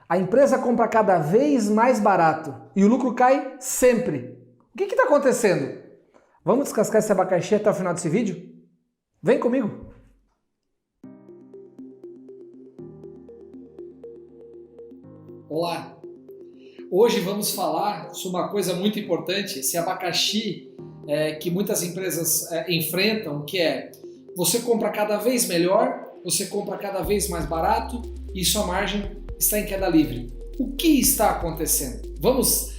A empresa compra cada vez mais barato e o lucro cai sempre. O que está acontecendo? Vamos descascar esse abacaxi até o final desse vídeo? Vem comigo! Olá! Hoje vamos falar sobre uma coisa muito importante, esse abacaxi que muitas empresas enfrentam, que é você compra cada vez melhor, você compra cada vez mais barato e sua margem está em queda livre. O que está acontecendo? Vamos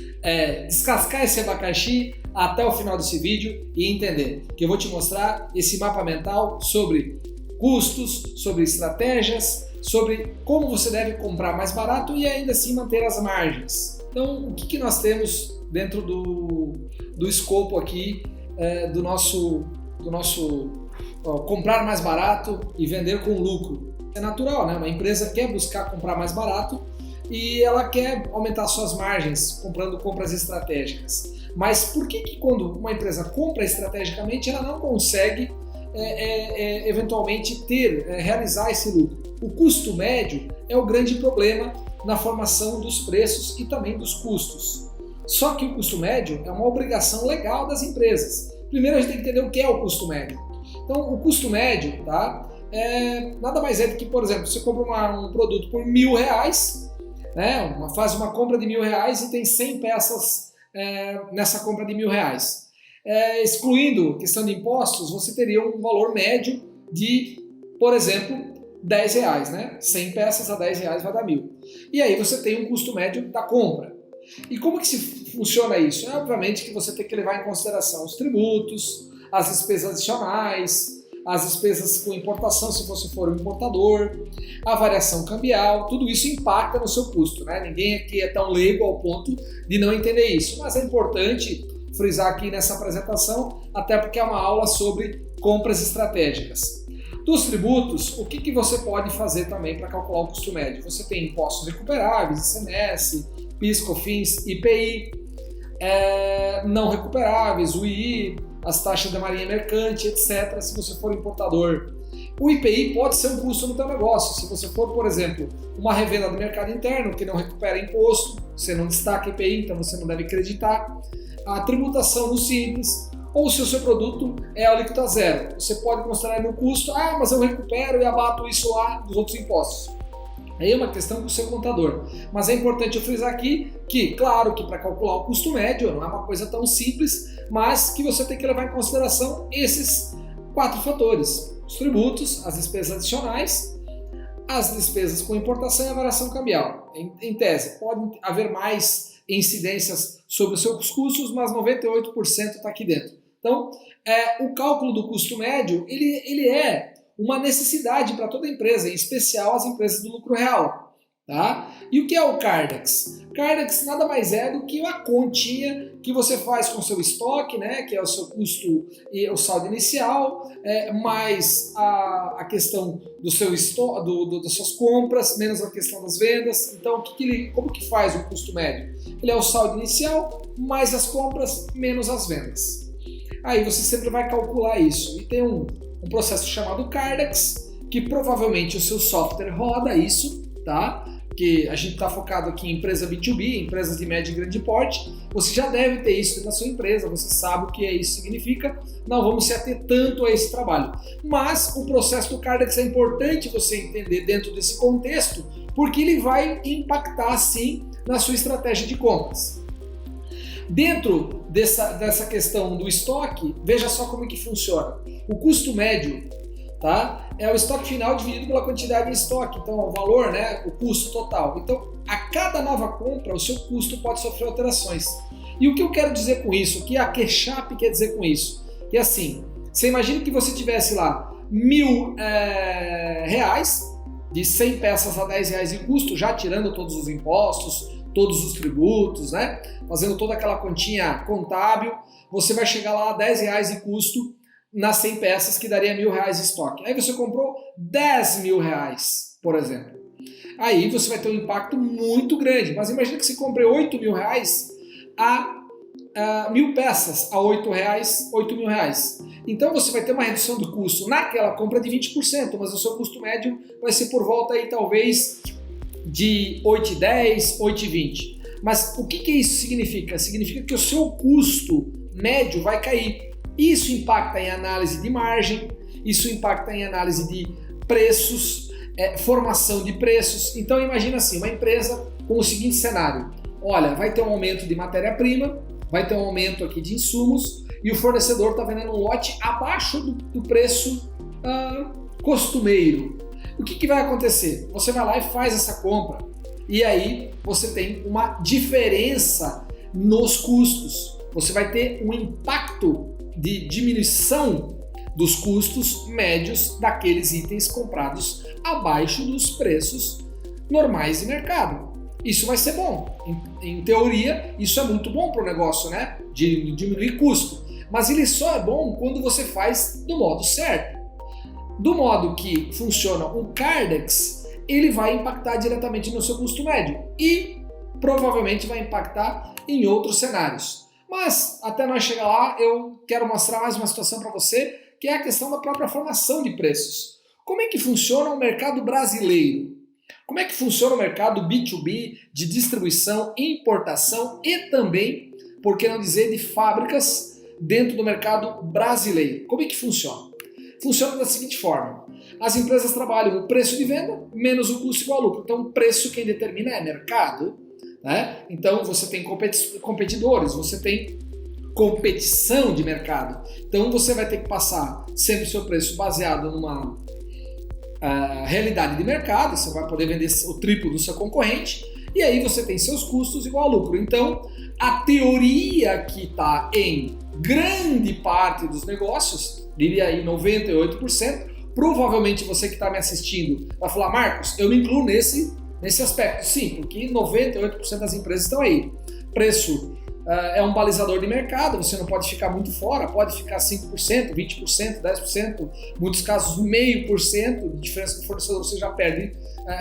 descascar esse abacaxi até o final desse vídeo e entender que eu vou te mostrar esse mapa mental sobre custos, sobre estratégias, sobre como você deve comprar mais barato e ainda assim manter as margens. Então, o que nós temos dentro do escopo aqui do nosso comprar mais barato e vender com lucro? É natural, né? Uma empresa quer buscar comprar mais barato e ela quer aumentar suas margens comprando compras estratégicas. Mas por que quando uma empresa compra estrategicamente ela não consegue eventualmente realizar esse lucro? O custo médio é o grande problema na formação dos preços e também dos custos. Só que o custo médio é uma obrigação legal das empresas. Primeiro a gente tem que entender o que é o custo médio. Então o custo médio, tá? Nada mais é do que, por exemplo, você compra um produto por R$1.000, né? Faz uma compra de R$1.000 e tem 100 peças nessa compra de R$1.000. Excluindo questão de impostos, você teria um valor médio de, por exemplo, R$10, né? 100 peças a R$10 vai dar 1.000. E aí você tem um custo médio da compra. E como que funciona isso? Obviamente que você tem que levar em consideração os tributos, as despesas adicionais, as despesas com importação, se você for um importador, a variação cambial, tudo isso impacta no seu custo, né? Ninguém aqui é tão leigo ao ponto de não entender isso, mas é importante frisar aqui nessa apresentação, até porque é uma aula sobre compras estratégicas. Dos tributos, o que você pode fazer também para calcular o custo médio? Você tem impostos recuperáveis, ICMS, PIS, COFINS, IPI, não recuperáveis, o II, as taxas da marinha mercante, etc., se você for importador. O IPI pode ser um custo no teu negócio. Se você for, por exemplo, uma revenda do mercado interno que não recupera imposto, você não destaca IPI, então você não deve acreditar. A tributação no Simples, ou se o seu produto é alíquota zero. Você pode considerar no custo, mas eu recupero e abato isso lá dos outros impostos. Aí é uma questão com o seu contador. Mas é importante eu frisar aqui que, claro que para calcular o custo médio não é uma coisa tão simples, mas que você tem que levar em consideração esses 4 fatores. Os tributos, as despesas adicionais, as despesas com importação e a variação cambial. Em tese, pode haver mais incidências sobre os seus custos, mas 98% está aqui dentro. Então, o cálculo do custo médio, ele é uma necessidade para toda empresa, em especial as empresas do lucro real. Tá? E o que é o Cardex? Cardex nada mais é do que uma continha que você faz com o seu estoque, né, que é o seu custo e o saldo inicial, mais a questão do seu estoque, das suas compras, menos a questão das vendas. Então, como que faz o custo médio? Ele é o saldo inicial, mais as compras, menos as vendas. Aí você sempre vai calcular isso. E tem um processo chamado Cardex, que provavelmente o seu software roda isso, tá? Que a gente está focado aqui em empresa B2B, empresas de médio e grande porte, você já deve ter isso na sua empresa, você sabe o que isso significa, não vamos se ater tanto a esse trabalho. Mas o processo do Cardex é importante você entender dentro desse contexto, porque ele vai impactar sim na sua estratégia de compras. Dentro dessa questão do estoque, veja só como é que funciona. O custo médio, tá? É o estoque final dividido pela quantidade de estoque, então o valor, né, o custo total. Então, a cada nova compra, o seu custo pode sofrer alterações. E o que eu quero dizer com isso? O que a Quechap quer dizer com isso? Que é assim, você imagina que você tivesse lá R$1.000 de 100 peças a R$10 de custo, já tirando todos os impostos, todos os tributos, né? Fazendo toda aquela continha contábil, você vai chegar lá a R$10 de custo nas 100 peças, que daria R$1.000 de estoque. Aí você comprou R$10.000, por exemplo. Aí você vai ter um impacto muito grande. Mas imagina que você compre R$8.000 a 1.000 peças a R$8, R$8.000. Então você vai ter uma redução do custo naquela compra de 20%, mas o seu custo médio vai ser por volta aí talvez de R$8,10, R$8,20. Mas o que isso significa? Significa que o seu custo médio vai cair. Isso impacta em análise de margem, isso impacta em análise de preços, formação de preços. Então imagina assim, uma empresa com o seguinte cenário: olha, vai ter um aumento de matéria-prima, vai ter um aumento aqui de insumos e o fornecedor está vendendo um lote abaixo do preço costumeiro. O que vai acontecer? Você vai lá e faz essa compra e aí você tem uma diferença nos custos. Você vai ter um impacto de diminuição dos custos médios daqueles itens comprados abaixo dos preços normais de mercado. Isso vai ser bom. Em teoria, isso é muito bom para o negócio, né? De diminuir custo. Mas ele só é bom quando você faz do modo certo. Do modo que funciona o Kardex, ele vai impactar diretamente no seu custo médio e provavelmente vai impactar em outros cenários. Mas até nós chegar lá, eu quero mostrar mais uma situação para você, que é a questão da própria formação de preços. Como é que funciona o mercado brasileiro? Como é que funciona o mercado B2B de distribuição, importação e também, por que não dizer, de fábricas dentro do mercado brasileiro? Como é que funciona? Funciona da seguinte forma: as empresas trabalham o preço de venda menos o custo igual ao lucro. Então o preço quem determina é mercado, né? Então você tem competidores, você tem competição de mercado. Então você vai ter que passar sempre o seu preço baseado numa realidade de mercado. Você vai poder vender o triplo do seu concorrente e aí você tem seus custos igual ao lucro. Então a teoria que está em grande parte dos negócios, diria aí 98%, provavelmente você que está me assistindo vai falar: Marcos, eu me incluo nesse aspecto. Sim, porque 98% das empresas estão aí. Preço é um balizador de mercado, você não pode ficar muito fora, pode ficar 5%, 20%, 10%, em muitos casos 0,5% de diferença do fornecedor você já perde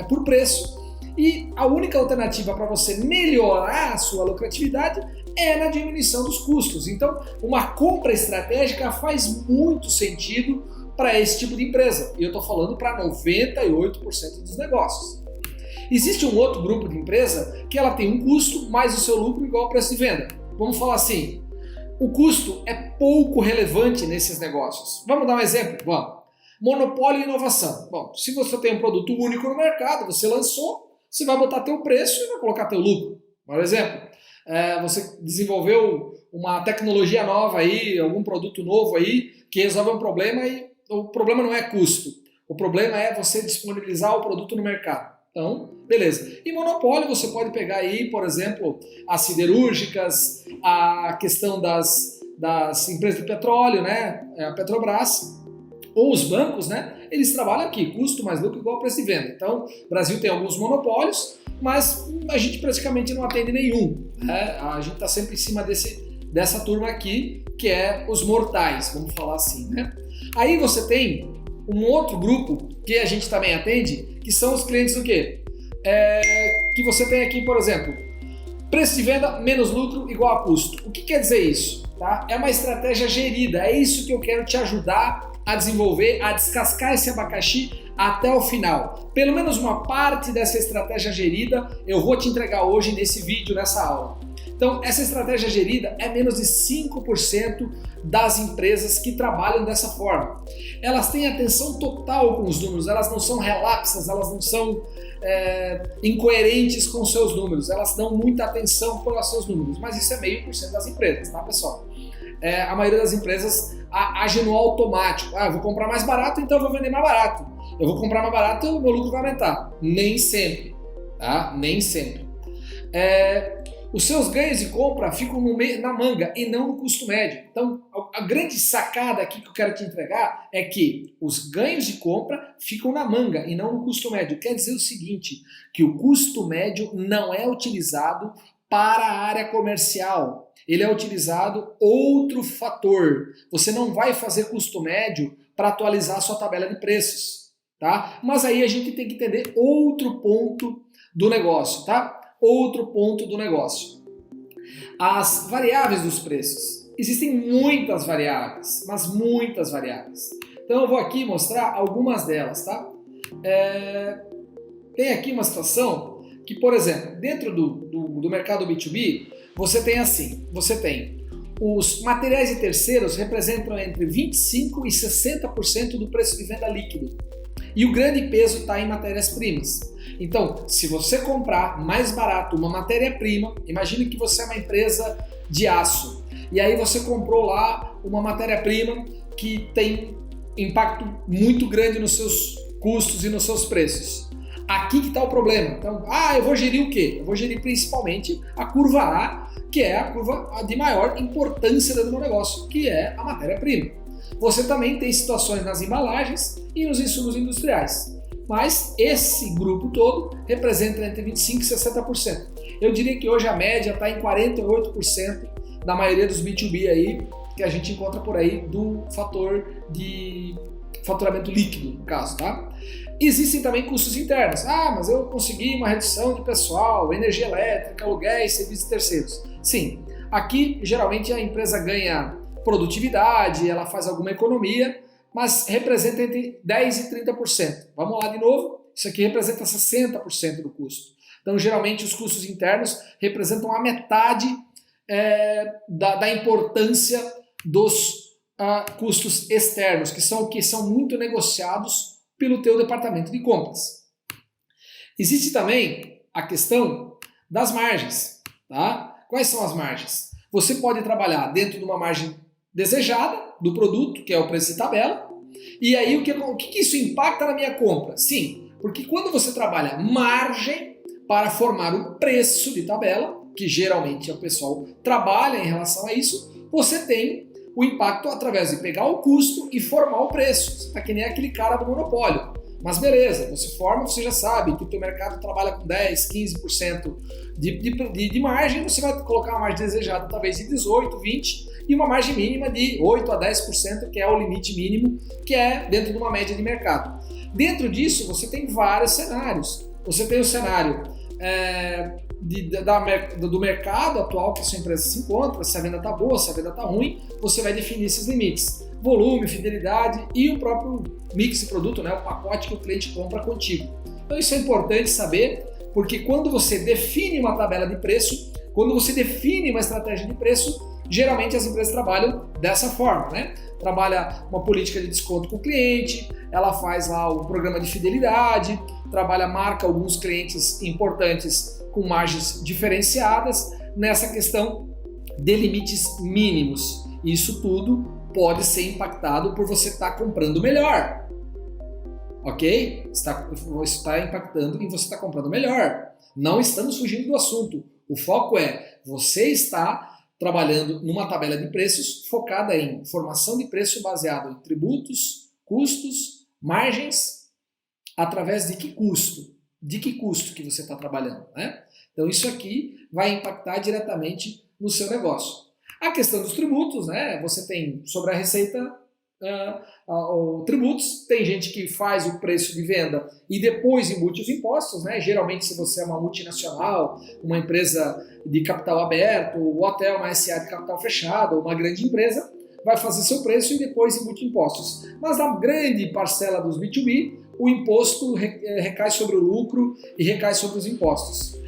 por preço. E a única alternativa para você melhorar a sua lucratividade é na diminuição dos custos. Então, uma compra estratégica faz muito sentido para esse tipo de empresa. E eu estou falando para 98% dos negócios. Existe um outro grupo de empresa que ela tem um custo mais o seu lucro igual ao preço de venda. Vamos falar assim, o custo é pouco relevante nesses negócios. Vamos dar um exemplo? Vamos. Monopólio e inovação. Bom, se você tem um produto único no mercado, você lançou, você vai botar teu preço e vai colocar teu lucro. Por exemplo, você desenvolveu uma tecnologia nova aí, algum produto novo aí, que resolve um problema e o problema não é custo. O problema é você disponibilizar o produto no mercado. Então, beleza. E monopólio, você pode pegar aí, por exemplo, as siderúrgicas, a questão das empresas de petróleo, né? A Petrobras, ou os bancos, né? Eles trabalham aqui, custo mais lucro igual ao preço de venda. Então, o Brasil tem alguns monopólios, mas a gente praticamente não atende nenhum, né? A gente está sempre em cima dessa turma aqui, que é os mortais, vamos falar assim, né? Aí você tem um outro grupo que a gente também atende, que são os clientes do quê? Que você tem aqui, por exemplo, preço de venda menos lucro igual a custo. O que quer dizer isso? Tá? É uma estratégia gerida, é isso que eu quero te ajudar a desenvolver, a descascar esse abacaxi até o final. Pelo menos uma parte dessa estratégia gerida eu vou te entregar hoje nesse vídeo, nessa aula. Então, essa estratégia gerida é menos de 5% das empresas que trabalham dessa forma. Elas têm atenção total com os números, elas não são relapsas, elas não são incoerentes com os seus números, elas dão muita atenção para os seus números, mas isso é 0,5% das empresas, tá, pessoal? A maioria das empresas age no automático. Eu vou comprar mais barato, então eu vou vender mais barato. Eu vou comprar mais barato, o meu lucro vai aumentar. Nem sempre, tá? Nem sempre. Os seus ganhos de compra ficam na manga e não no custo médio. Então, a grande sacada aqui que eu quero te entregar é que os ganhos de compra ficam na manga e não no custo médio. Quer dizer o seguinte, que o custo médio não é utilizado para a área comercial. Ele é utilizado outro fator. Você não vai fazer custo médio para atualizar a sua tabela de preços, tá? Mas aí a gente tem que entender outro ponto do negócio, tá? Outro ponto do negócio. As variáveis dos preços. Existem muitas variáveis, mas muitas variáveis. Então eu vou aqui mostrar algumas delas, tá? Tem aqui uma situação que, por exemplo, dentro do mercado B2B, você tem os materiais e terceiros representam entre 25% e 60% do preço de venda líquido. E o grande peso está em matérias-primas. Então, se você comprar mais barato uma matéria-prima, imagine que você é uma empresa de aço, e aí você comprou lá uma matéria-prima que tem impacto muito grande nos seus custos e nos seus preços. Aqui que está o problema. Então, eu vou gerir o quê? Eu vou gerir principalmente a curva A, que é a curva de maior importância do meu negócio, que é a matéria-prima. Você também tem situações nas embalagens e nos insumos industriais. Mas esse grupo todo representa entre 25% e 60%. Eu diria que hoje a média está em 48% da maioria dos B2B aí, que a gente encontra por aí do fator de faturamento líquido, no caso, tá? Existem também custos internos. Mas eu consegui uma redução de pessoal, energia elétrica, aluguéis, serviços terceiros. Sim, aqui geralmente a empresa ganha produtividade, ela faz alguma economia, mas representa entre 10% e 30%. Vamos lá de novo, isso aqui representa 60% do custo. Então, geralmente, os custos internos representam a metade da importância dos custos externos, que são muito negociados pelo teu departamento de compras. Existe também a questão das margens. Tá? Quais são as margens? Você pode trabalhar dentro de uma margem desejada do produto, que é o preço de tabela, e aí o que isso impacta na minha compra? Sim, porque quando você trabalha margem para formar o preço de tabela, que geralmente o pessoal trabalha em relação a isso, você tem o impacto através de pegar o custo e formar o preço. Você está que nem aquele cara do monopólio. Mas beleza, você forma, você já sabe que o teu mercado trabalha com 10, 15% de margem, você vai colocar uma margem desejada talvez de 18, 20 e uma margem mínima de 8 a 10%, que é o limite mínimo, que é dentro de uma média de mercado. Dentro disso, você tem vários cenários. Você tem o cenário do mercado atual que a sua empresa se encontra, se a venda está boa, se a venda está ruim, você vai definir esses limites. Volume, fidelidade e o próprio mix de produto, né, o pacote que o cliente compra contigo. Então isso é importante saber, porque quando você define uma tabela de preço, quando você define uma estratégia de preço, geralmente as empresas trabalham dessa forma, né? Trabalha uma política de desconto com o cliente, ela faz lá o programa de fidelidade, marca alguns clientes importantes com margens diferenciadas nessa questão de limites mínimos. Isso tudo pode ser impactado por você estar comprando melhor. Ok? Isso está impactando em você estar comprando melhor. Não estamos fugindo do assunto. O foco é você está trabalhando numa tabela de preços focada em formação de preço baseado em tributos, custos, margens, através de que custo? De que custo que você está trabalhando, né? Então isso aqui vai impactar diretamente no seu negócio. A questão dos tributos, né? Você tem sobre a receita tributos, tem gente que faz o preço de venda e depois embute os impostos, né? Geralmente se você é uma multinacional, uma empresa de capital aberto, ou até uma SA de capital fechado, uma grande empresa, vai fazer seu preço e depois embute impostos. Mas na grande parcela dos B2B, o imposto recai sobre o lucro e recai sobre os impostos.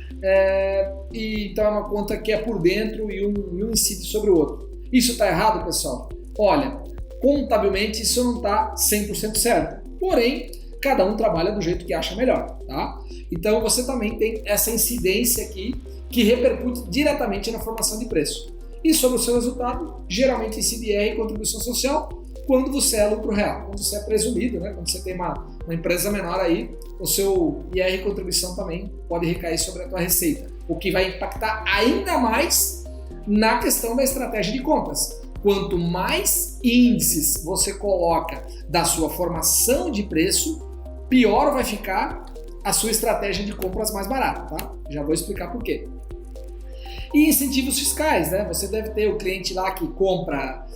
Então é uma conta que é por dentro e um incide sobre o outro. Isso está errado, pessoal? Olha, contabilmente isso não está 100% certo. Porém, cada um trabalha do jeito que acha melhor, tá? Então você também tem essa incidência aqui que repercute diretamente na formação de preço. E sobre o seu resultado, geralmente incide IR e contribuição social quando você é lucro real, quando você é presumido, né? Quando você tem uma empresa menor aí, o seu IR e contribuição também pode recair sobre a tua receita, o que vai impactar ainda mais na questão da estratégia de compras. Quanto mais índices você coloca da sua formação de preço, pior vai ficar a sua estratégia de compras mais barata, tá? Já vou explicar por quê. E incentivos fiscais, né? Você deve ter o cliente lá que compra,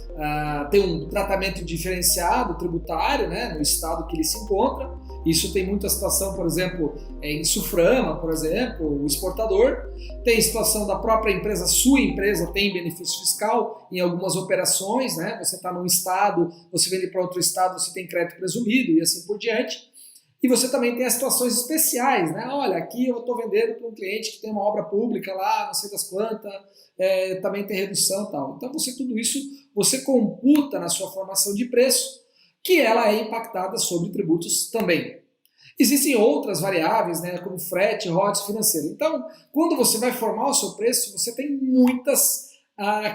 tem um tratamento diferenciado tributário, né? No estado que ele se encontra, Isso tem muita situação, por exemplo, em Suframa, por exemplo, o exportador. Tem situação da própria empresa, sua empresa tem benefício fiscal em algumas operações, né? Você está num estado, você vende para outro estado, você tem crédito presumido e assim por diante. E você também tem as situações especiais, né? Olha, aqui eu estou vendendo para um cliente que tem uma obra pública lá, não sei das quantas, também tem redução e tal. Então tudo isso você computa na sua formação de preço, que ela é impactada sobre tributos também. Existem outras variáveis, né, como frete, royalties, financeiro. Então, quando você vai formar o seu preço, você tem muitas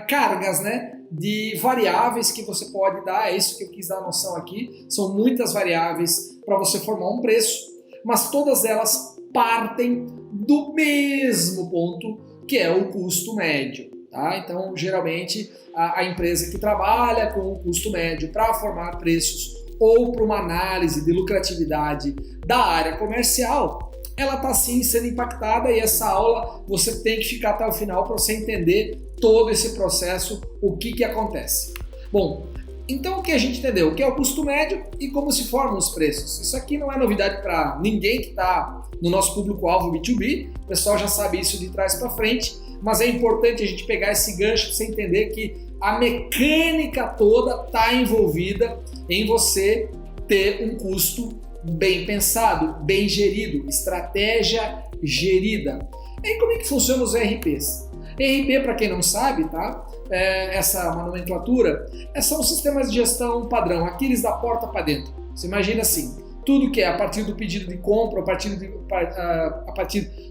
cargas, né, de variáveis que você pode dar. É isso que eu quis dar a noção aqui. São muitas variáveis para você formar um preço, mas todas elas partem do mesmo ponto, que é o custo médio. Tá? Então, geralmente, a empresa que trabalha com o custo médio para formar preços ou para uma análise de lucratividade da área comercial, ela está sim sendo impactada, e essa aula você tem que ficar até o final para você entender todo esse processo, o que acontece. Bom, então o que a gente entendeu? O que é o custo médio e como se formam os preços. Isso aqui não é novidade para ninguém que está no nosso público-alvo B2B, o pessoal já sabe isso de trás para frente, mas é importante a gente pegar esse gancho para você entender que a mecânica toda está envolvida em você ter um custo bem pensado, bem gerido, estratégia gerida. E como é que funcionam os ERPs? ERP, para quem não sabe, tá? Essa é uma nomenclatura, são sistemas de gestão padrão, aqueles da porta para dentro. Você imagina assim, tudo que é a partir do pedido de compra, a partir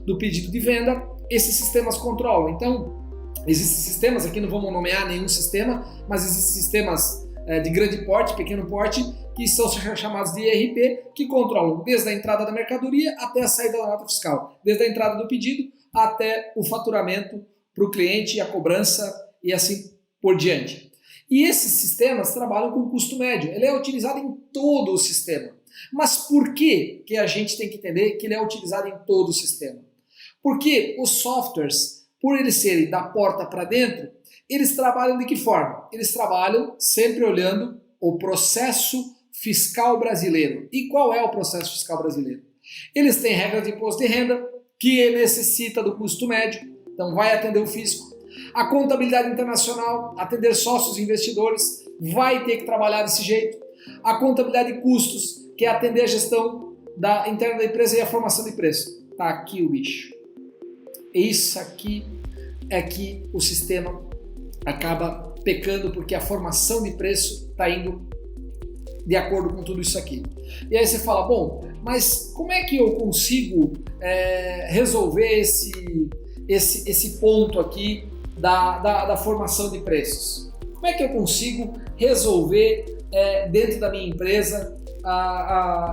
do pedido de venda, esses sistemas controlam. Então, existem sistemas, aqui não vamos nomear nenhum sistema, mas existem sistemas de grande porte, pequeno porte, que são chamados de ERP, que controlam desde a entrada da mercadoria até a saída da nota fiscal, desde a entrada do pedido até o faturamento para o cliente, a cobrança e assim por diante. E esses sistemas trabalham com custo médio, ele é utilizado em todo o sistema. Mas por que a gente tem que entender que ele é utilizado em todo o sistema? Porque os softwares, por eles serem da porta para dentro, eles trabalham de que forma? Eles trabalham sempre olhando o processo fiscal brasileiro. E qual é o processo fiscal brasileiro? Eles têm regras de imposto de renda, que necessita do custo médio, então vai atender o fisco. A contabilidade internacional, atender sócios e investidores, vai ter que trabalhar desse jeito. A contabilidade de custos, que é atender a gestão interna da empresa e a formação de preço. Tá aqui o bicho. Isso aqui é que o sistema acaba pecando, porque a formação de preço está indo de acordo com tudo isso aqui. E aí você fala, bom, mas como é que eu consigo resolver esse ponto aqui da formação de preços? Como é que eu consigo resolver dentro da minha empresa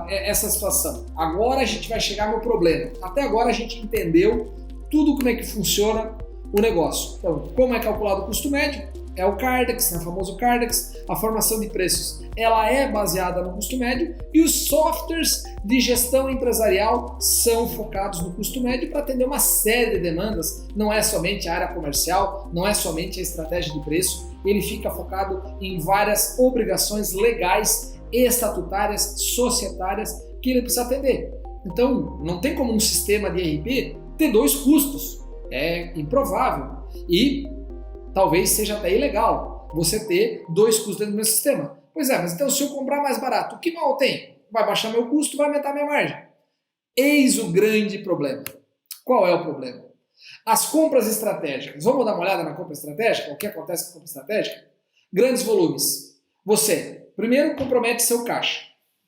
essa situação? Agora a gente vai chegar no problema. Até agora a gente entendeu tudo como é que funciona o negócio. Então, como é calculado o custo médio? É o Cardex, né, o famoso Cardex. A formação de preços ela é baseada no custo médio, e os softwares de gestão empresarial são focados no custo médio para atender uma série de demandas. Não é somente a área comercial, não é somente a estratégia de preço, ele fica focado em várias obrigações legais, estatutárias, societárias que ele precisa atender. Então, não tem como um sistema de ERP ter dois custos. É improvável. E talvez seja até ilegal você ter dois custos dentro do meu sistema. Pois é, mas então se eu comprar mais barato, o que mal tem? Vai baixar meu custo, vai aumentar minha margem. Eis o grande problema. Qual é o problema? As compras estratégicas. Vamos dar uma olhada na compra estratégica? O que acontece com a compra estratégica? Grandes volumes. Você, primeiro, compromete seu caixa.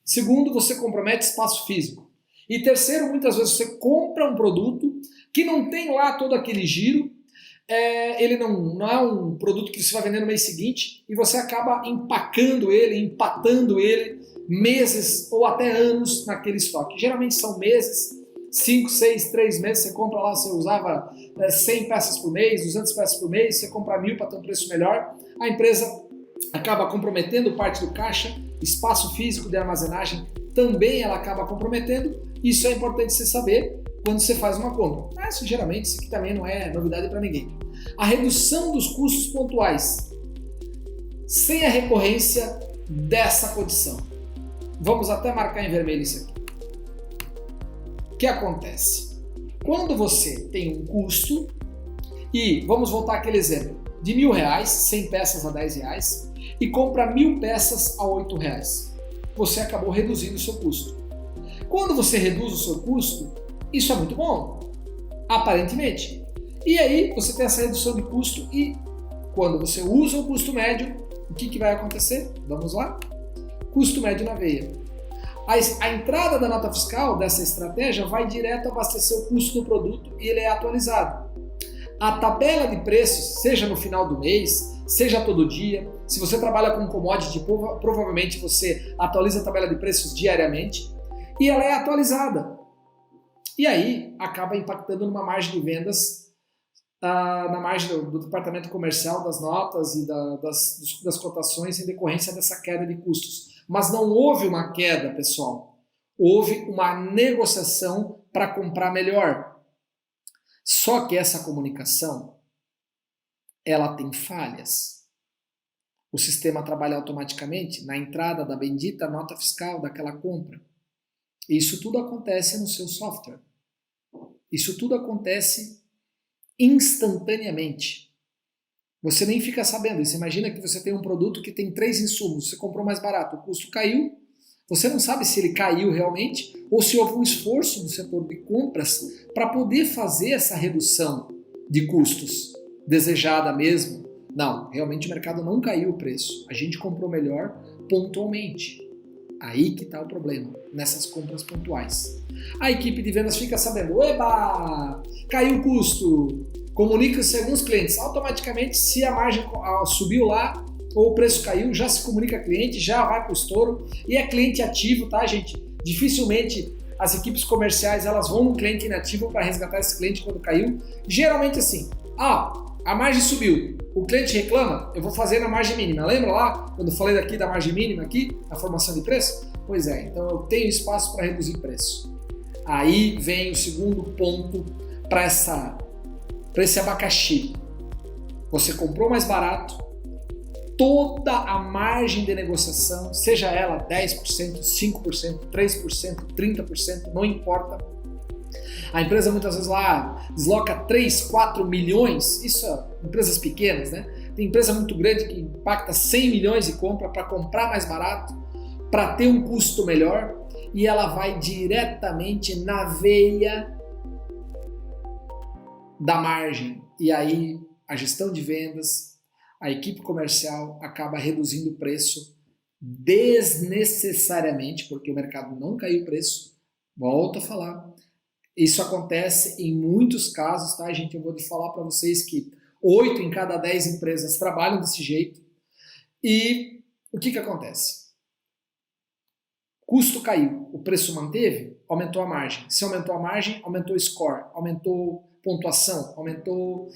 Segundo, você compromete espaço físico. E terceiro, muitas vezes você compra um produto que não tem lá todo aquele giro, ele não é um produto que você vai vender no mês seguinte, e você acaba empatando ele meses ou até anos naquele estoque. Geralmente são meses, 5, 6, 3 meses, você compra lá, você usava 100 peças por mês, 200 peças por mês, você compra 1000 para ter um preço melhor, a empresa acaba comprometendo parte do caixa, espaço físico de armazenagem também ela acaba comprometendo. Isso é importante você saber quando você faz uma compra. Mas geralmente isso aqui também não é novidade para ninguém. A redução dos custos pontuais sem a recorrência dessa condição. Vamos até marcar em vermelho isso aqui. O que acontece? Quando você tem um custo, e vamos voltar àquele exemplo, de R$1.000, 100 peças a R$10, e compra 1.000 peças a R$8, você acabou reduzindo o seu custo. Quando você reduz o seu custo, isso é muito bom, aparentemente. E aí você tem essa redução de custo e quando você usa o custo médio, o que vai acontecer? Vamos lá? Custo médio na veia. A entrada da nota fiscal dessa estratégia vai direto abastecer o custo do produto e ele é atualizado. A tabela de preços, seja no final do mês, seja todo dia, se você trabalha com commodity, provavelmente você atualiza a tabela de preços diariamente e ela é atualizada. E aí acaba impactando numa margem de vendas, na margem do departamento comercial, das notas e das cotações em decorrência dessa queda de custos. Mas não houve uma queda, pessoal. Houve uma negociação para comprar melhor. Só que essa comunicação, ela tem falhas. O sistema trabalha automaticamente na entrada da bendita nota fiscal daquela compra. Isso tudo acontece no seu software. Isso tudo acontece instantaneamente. Você nem fica sabendo. Você imagina que você tem um produto que tem 3 insumos, você comprou mais barato, o custo caiu, você não sabe se ele caiu realmente ou se houve um esforço do setor de compras para poder fazer essa redução de custos desejada mesmo. Não, realmente o mercado não caiu o preço. A gente comprou melhor pontualmente. Aí que está o problema, nessas compras pontuais. A equipe de vendas fica sabendo, eba, caiu o custo, comunica-se a alguns clientes. Automaticamente, se a margem subiu lá ou o preço caiu, já se comunica ao cliente, já vai para o estouro. E é cliente ativo, tá, gente? Dificilmente as equipes comerciais elas vão no cliente inativo para resgatar esse cliente quando caiu. Geralmente assim, a margem subiu, o cliente reclama, eu vou fazer na margem mínima. Lembra lá quando eu falei daqui da margem mínima aqui, a formação de preço? Pois é, então eu tenho espaço para reduzir preço. Aí vem o segundo ponto para esse abacaxi. Você comprou mais barato, toda a margem de negociação, seja ela 10%, 5%, 3%, 30%, não importa. A empresa muitas vezes lá desloca 3, 4 milhões, isso é empresas pequenas, né? Tem empresa muito grande que impacta 100 milhões de compra para comprar mais barato, para ter um custo melhor e ela vai diretamente na veia da margem. E aí a gestão de vendas, a equipe comercial acaba reduzindo o preço desnecessariamente, porque o mercado não caiu o preço. Volto a falar. Isso acontece em muitos casos, tá, gente? Eu vou falar para vocês que 8 em cada 10 empresas trabalham desse jeito. E o que acontece? Custo caiu, o preço manteve, aumentou a margem. Se aumentou a margem, aumentou o score, aumentou pontuação, aumentou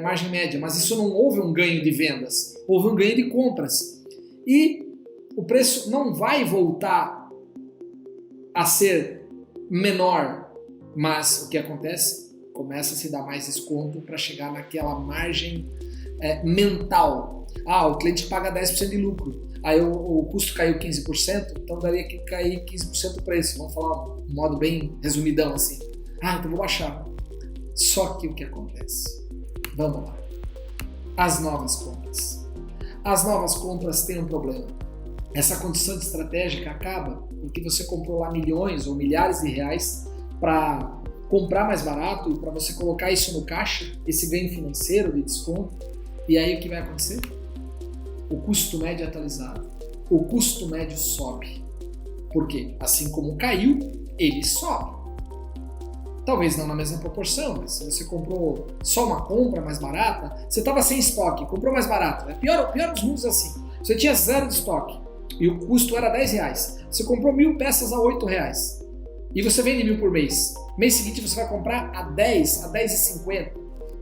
margem média. Mas isso não houve um ganho de vendas, houve um ganho de compras. E o preço não vai voltar a ser menor. Mas o que acontece? Começa a se dar mais desconto para chegar naquela margem mental. O cliente paga 10% de lucro. Aí o custo caiu 15%, então daria que cair 15% o preço. Vamos falar de um modo bem resumidão assim. Então vou baixar. Só que o que acontece? Vamos lá. As novas compras. As novas compras têm um problema. Essa condição estratégica acaba porque você comprou lá milhões ou milhares de reais para comprar mais barato e para você colocar isso no caixa, esse ganho financeiro de desconto. E aí o que vai acontecer? O custo médio é atualizado. O custo médio sobe. Por quê? Assim como caiu, ele sobe. Talvez não na mesma proporção, mas se você comprou só uma compra mais barata, você estava sem estoque, comprou mais barato. Pior dos mundos assim. Você tinha 0 de estoque e o custo era R$10. Você comprou 1.000 peças a R$8. E você vende 1.000 por mês. Mês seguinte você vai comprar a 10, a 10,50.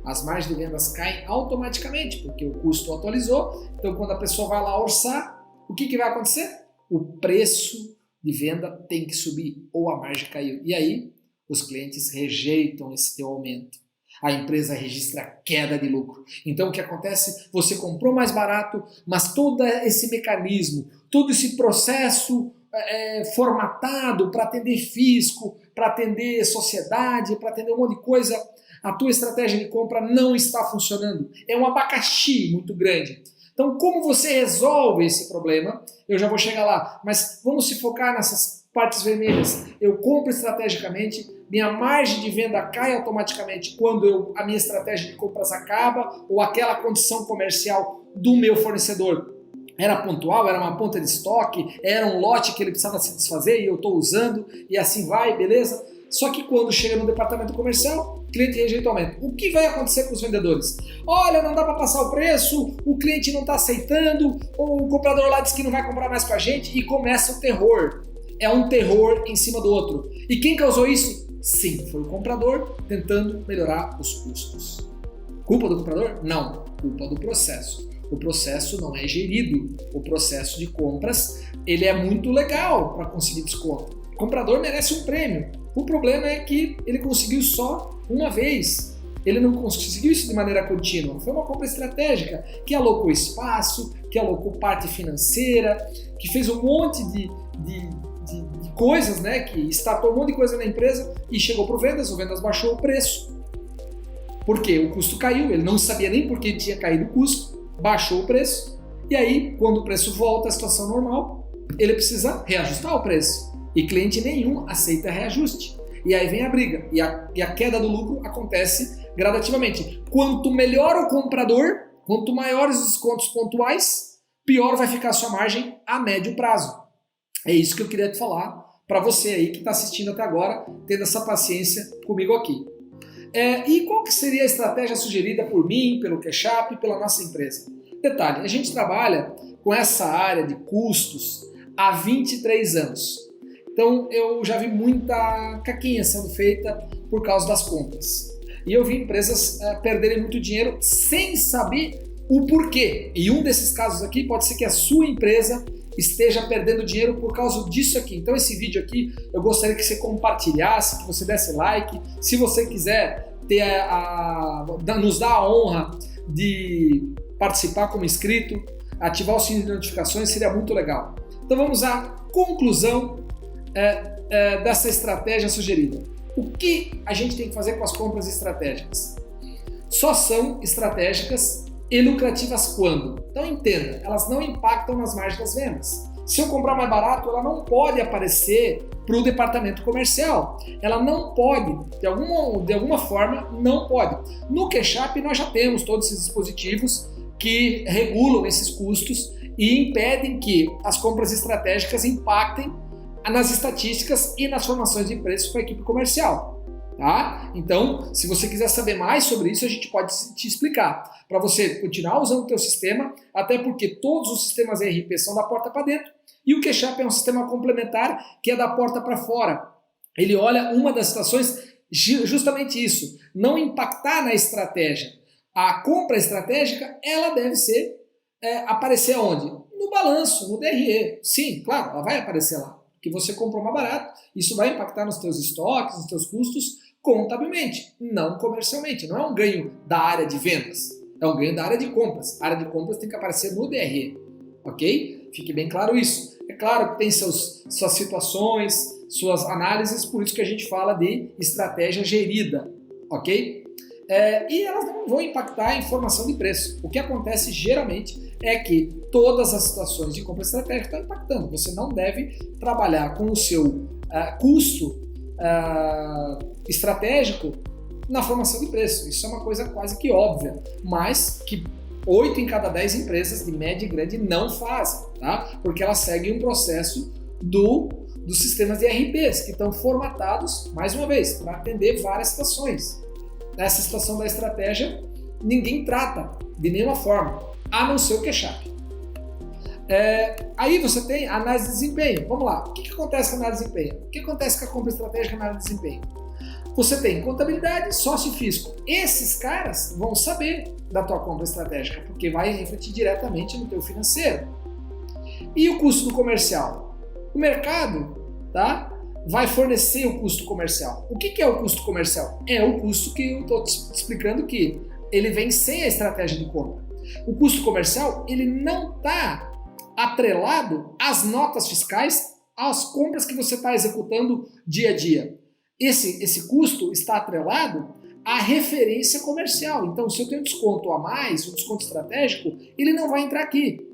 As margens de vendas caem automaticamente, porque o custo atualizou. Então, quando a pessoa vai lá orçar, o que vai acontecer? O preço de venda tem que subir, ou a margem caiu. E aí, os clientes rejeitam esse teu aumento. A empresa registra queda de lucro. Então, o que acontece? Você comprou mais barato, mas todo esse mecanismo, todo esse processo formatado para atender fisco, para atender sociedade, para atender um monte de coisa, a tua estratégia de compra não está funcionando. É um abacaxi muito grande. Então, como você resolve esse problema? Eu já vou chegar lá, mas vamos se focar nessas partes vermelhas. Eu compro estrategicamente, minha margem de venda cai automaticamente quando a minha estratégia de compras acaba ou aquela condição comercial do meu fornecedor era pontual, era uma ponta de estoque, era um lote que ele precisava se desfazer e eu estou usando e assim vai, beleza? Só que quando chega no departamento comercial, o cliente rejeita o aumento. O que vai acontecer com os vendedores? Olha, não dá para passar o preço, o cliente não está aceitando, ou o comprador lá diz que não vai comprar mais com a gente e começa o terror. É um terror em cima do outro. E quem causou isso? Sim, foi o comprador tentando melhorar os custos. Culpa do comprador? Não, culpa do processo. O processo não é gerido. O processo de compras, ele é muito legal para conseguir desconto. O comprador merece um prêmio. O problema é que ele conseguiu só uma vez. Ele não conseguiu isso de maneira contínua. Foi uma compra estratégica que alocou espaço, que alocou parte financeira, que fez um monte de coisas, né? Que startou um monte de coisa na empresa e chegou para o Vendas baixou o preço. Por quê? O custo caiu, ele não sabia nem por que tinha caído o custo, baixou o preço, e aí, quando o preço volta à situação normal, ele precisa reajustar o preço. E cliente nenhum aceita reajuste. E aí vem a briga. E a queda do lucro acontece gradativamente. Quanto melhor o comprador, quanto maiores os descontos pontuais, pior vai ficar a sua margem a médio prazo. É isso que eu queria te falar para você aí que está assistindo até agora, tendo essa paciência comigo aqui. E qual que seria a estratégia sugerida por mim, pelo Keshap e pela nossa empresa? Detalhe, a gente trabalha com essa área de custos há 23 anos. Então eu já vi muita caquinha sendo feita por causa das compras. E eu vi empresas perderem muito dinheiro sem saber o porquê. E um desses casos aqui pode ser que a sua empresa esteja perdendo dinheiro por causa disso aqui. Então esse vídeo aqui eu gostaria que você compartilhasse, que você desse like. Se você quiser nos dar a honra de participar como inscrito, ativar o sininho de notificações, seria muito legal. Então vamos à conclusão dessa estratégia sugerida. O que a gente tem que fazer com as compras estratégicas? Só são estratégicas e lucrativas quando? Então entenda, elas não impactam nas margens das vendas. Se eu comprar mais barato, ela não pode aparecer para o departamento comercial. Ela não pode, de alguma forma, não pode. No Keshap nós já temos todos esses dispositivos que regulam esses custos e impedem que as compras estratégicas impactem nas estatísticas e nas formações de preços para a equipe comercial. Tá? Então, se você quiser saber mais sobre isso, a gente pode te explicar. Para você continuar usando o teu sistema, até porque todos os sistemas ERP são da porta para dentro e o Keshap é um sistema complementar que é da porta para fora. Ele olha uma das situações, justamente isso, não impactar na estratégia. A compra estratégica, ela deve aparecer onde? No balanço, no DRE. Sim, claro, ela vai aparecer lá. Que você comprou mais barato, isso vai impactar nos teus estoques, nos teus custos contabilmente, não comercialmente. Não é um ganho da área de vendas, é um ganho da área de compras. A área de compras tem que aparecer no DRE, ok? Fique bem claro isso. É claro que tem suas situações, suas análises, por isso que a gente fala de estratégia gerida, ok? E elas não vão impactar a informação de preço. O que acontece geralmente é que todas as situações de compra estratégica estão impactando. Você não deve trabalhar com o seu custo estratégico na formação de preço. Isso é uma coisa quase que óbvia, mas que 8 em cada 10 empresas de média e grande não fazem, tá? Porque elas seguem um processo dos sistemas de ERPs que estão formatados, mais uma vez, para atender várias situações. Nessa situação da estratégia, ninguém trata de nenhuma forma, a não ser o Keshap. Aí você tem a análise de desempenho. Vamos lá, o que acontece com a análise de desempenho? O que acontece com a compra estratégica e a análise de desempenho? Você tem contabilidade, sócio e fisco. Esses caras vão saber da tua compra estratégica, porque vai refletir diretamente no teu financeiro. E o custo do comercial? O mercado, tá? Vai fornecer o custo comercial. O que é o custo comercial? É o custo que eu estou te explicando que ele vem sem a estratégia de compra. O custo comercial, ele não está atrelado às notas fiscais, às compras que você está executando dia a dia. esse custo está atrelado à referência comercial. Então, se eu tenho desconto a mais, um desconto estratégico, ele não vai entrar aqui.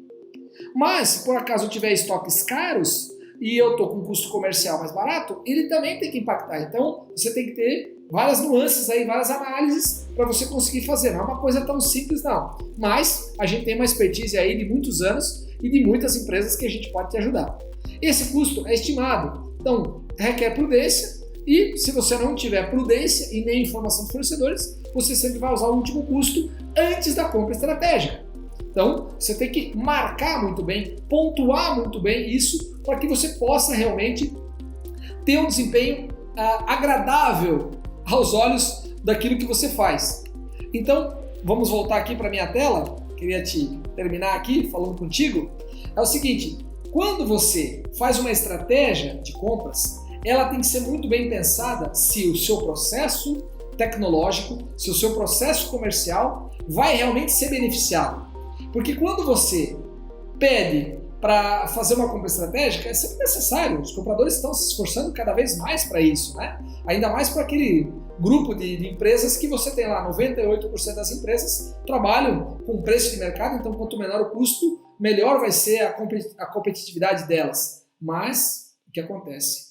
Mas, se por acaso eu tiver estoques caros e eu estou com um custo comercial mais barato, ele também tem que impactar. Então, você tem que ter várias nuances aí, várias análises para você conseguir fazer. Não é uma coisa tão simples, não. Mas a gente tem uma expertise aí de muitos anos e de muitas empresas que a gente pode te ajudar. Esse custo é estimado, então requer prudência e se você não tiver prudência e nem informação dos fornecedores, você sempre vai usar o último custo antes da compra estratégica. Então, você tem que marcar muito bem, pontuar muito bem isso para que você possa realmente ter um desempenho agradável aos olhos daquilo que você faz. Então, vamos voltar aqui para a minha tela. Queria terminar aqui falando contigo. É o seguinte, quando você faz uma estratégia de compras, ela tem que ser muito bem pensada se o seu processo tecnológico, se o seu processo comercial vai realmente ser beneficiado. Porque quando você pede para fazer uma compra estratégica, é sempre necessário. Os compradores estão se esforçando cada vez mais para isso, né? Ainda mais para aquele grupo de empresas que você tem lá, 98% das empresas trabalham com preço de mercado, então quanto menor o custo, melhor vai ser a competitividade delas. Mas, o que acontece?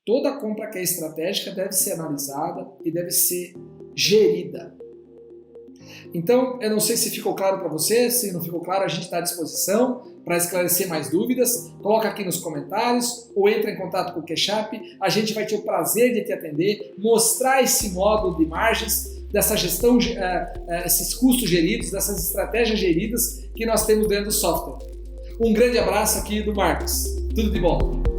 Toda compra que é estratégica deve ser analisada e deve ser gerida. Então, eu não sei se ficou claro para você, se não ficou claro, a gente está à disposição para esclarecer mais dúvidas. Coloca aqui nos comentários ou entra em contato com o Keshap. A gente vai ter o prazer de te atender, mostrar esse módulo de margens, dessa gestão, esses custos geridos, dessas estratégias geridas que nós temos dentro do software. Um grande abraço aqui do Marcos. Tudo de bom!